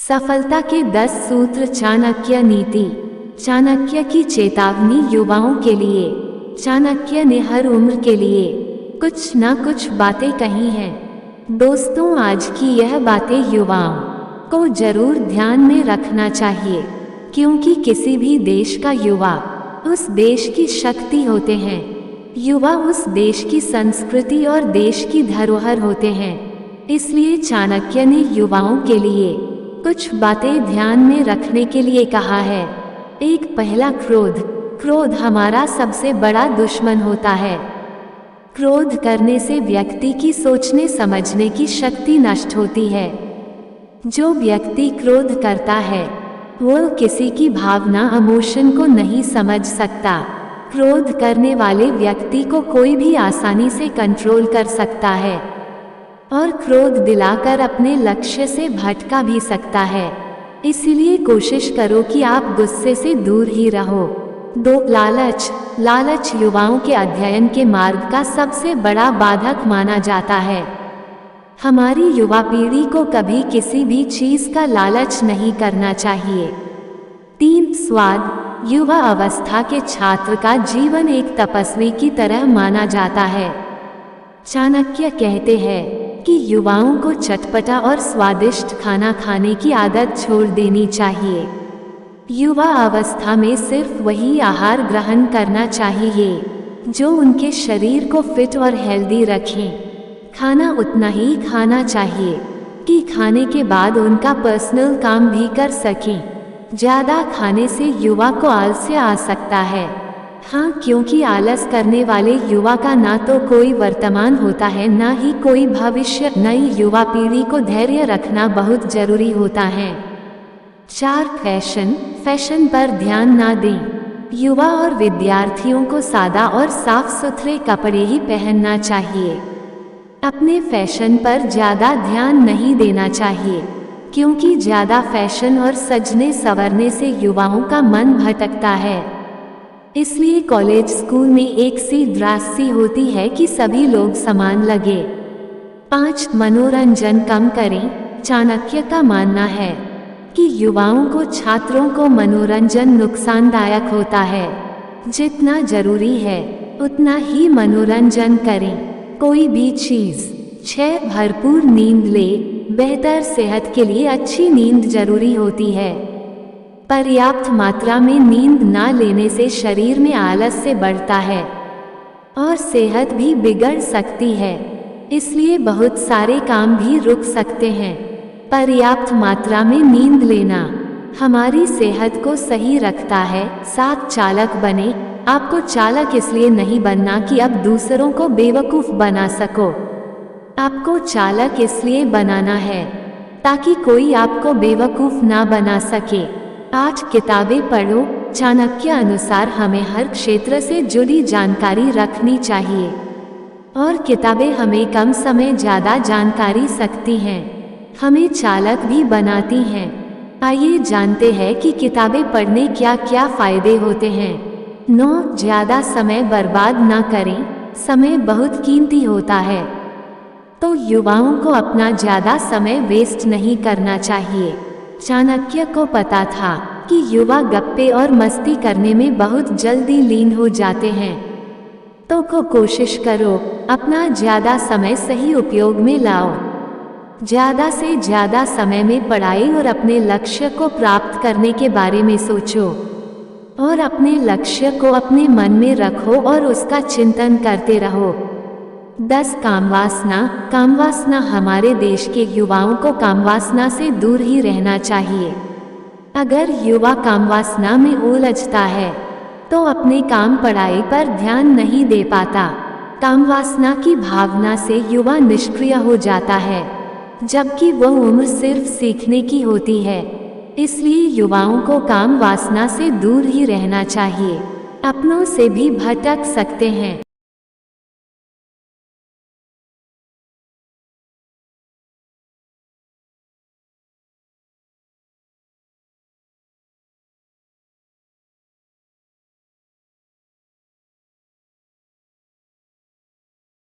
सफलता के 10 सूत्र चाणक्य नीति। चाणक्य की चेतावनी युवाओं के लिए। चाणक्य ने हर उम्र के लिए कुछ न कुछ बातें कही हैं। दोस्तों, आज की यह बातें युवाओं को जरूर ध्यान में रखना चाहिए, क्योंकि किसी भी देश का युवा उस देश की शक्ति होते हैं। युवा उस देश की संस्कृति और देश की धरोहर होते हैं। इसलिए चाणक्य ने युवाओं के लिए कुछ बातें ध्यान में रखने के लिए कहा है। एक, पहला, क्रोध। क्रोध हमारा सबसे बड़ा दुश्मन होता है। क्रोध करने से व्यक्ति की सोचने समझने की शक्ति नष्ट होती है। जो व्यक्ति क्रोध करता है वो किसी की भावना, इमोशन को नहीं समझ सकता। क्रोध करने वाले व्यक्ति को कोई भी आसानी से कंट्रोल कर सकता है और क्रोध दिलाकर अपने लक्ष्य से भटका भी सकता है। इसलिए कोशिश करो कि आप गुस्से से दूर ही रहो। 2, लालच। लालच युवाओं के अध्ययन के मार्ग का सबसे बड़ा बाधक माना जाता है। हमारी युवा पीढ़ी को कभी किसी भी चीज का लालच नहीं करना चाहिए। 3, स्वाद। युवा अवस्था के छात्र का जीवन एक तपस्वी की तरह माना जाता है। चाणक्य कहते हैं कि युवाओं को चटपटा और स्वादिष्ट खाना खाने की आदत छोड़ देनी चाहिए। युवा अवस्था में सिर्फ वही आहार ग्रहण करना चाहिए जो उनके शरीर को फिट और हेल्दी रखें। खाना उतना ही खाना चाहिए कि खाने के बाद उनका पर्सनल काम भी कर सकें। ज़्यादा खाने से युवा को आलस्य आ सकता है। हाँ, क्योंकि आलस करने वाले युवा का ना तो कोई वर्तमान होता है, ना ही कोई भविष्य। नई युवा पीढ़ी को धैर्य रखना बहुत जरूरी होता है। 4, फैशन। फैशन पर ध्यान ना दें। युवा और विद्यार्थियों को सादा और साफ सुथरे कपड़े ही पहनना चाहिए। अपने फैशन पर ज़्यादा ध्यान नहीं देना चाहिए, क्योंकि ज़्यादा फैशन और सजने संवरने से युवाओं का मन भटकता है। इसलिए कॉलेज, स्कूल में एक सी ड्रेस सी होती है कि सभी लोग समान लगे। 5, मनोरंजन कम करें। चाणक्य का मानना है कि युवाओं को, छात्रों को मनोरंजन नुकसानदायक होता है। जितना जरूरी है उतना ही मनोरंजन करें, कोई भी चीज। 6, भरपूर नींद ले। बेहतर सेहत के लिए अच्छी नींद जरूरी होती है। पर्याप्त मात्रा में नींद ना लेने से शरीर में आलस्य बढ़ता है और सेहत भी बिगड़ सकती है। इसलिए बहुत सारे काम भी रुक सकते हैं। पर्याप्त मात्रा में नींद लेना हमारी सेहत को सही रखता है। 7, चालाक बने। आपको चालाक इसलिए नहीं बनना कि अब दूसरों को बेवकूफ़ बना सको। आपको चालाक इसलिए बनाना है ताकि कोई आपको बेवकूफ़ ना बना सके। 8, किताबें पढ़ो। चाणक्य अनुसार हमें हर क्षेत्र से जुड़ी जानकारी रखनी चाहिए और किताबें हमें कम समय ज़्यादा जानकारी सकती हैं, हमें चालाक भी बनाती हैं। आइए जानते हैं कि किताबें पढ़ने क्या क्या फ़ायदे होते हैं। 9, ज़्यादा समय बर्बाद ना करें। समय बहुत कीमती होता है, तो युवाओं को अपना ज़्यादा समय वेस्ट नहीं करना चाहिए। चाणक्य को पता था कि युवा गप्पे और मस्ती करने में बहुत जल्दी लीन हो जाते हैं, तो कोशिश करो अपना ज़्यादा समय सही उपयोग में लाओ। ज़्यादा से ज़्यादा समय में पढ़ाई और अपने लक्ष्य को प्राप्त करने के बारे में सोचो और अपने लक्ष्य को अपने मन में रखो और उसका चिंतन करते रहो। 10, कामवासना। कामवासना हमारे देश के युवाओं को कामवासना से दूर ही रहना चाहिए। अगर युवा कामवासना में उलझता है तो अपने काम, पढ़ाई पर ध्यान नहीं दे पाता। कामवासना की भावना से युवा निष्क्रिय हो जाता है, जबकि वह उम्र सिर्फ सीखने की होती है। इसलिए युवाओं को काम वासना से दूर ही रहना चाहिए। अपनों से भी भटक सकते हैं।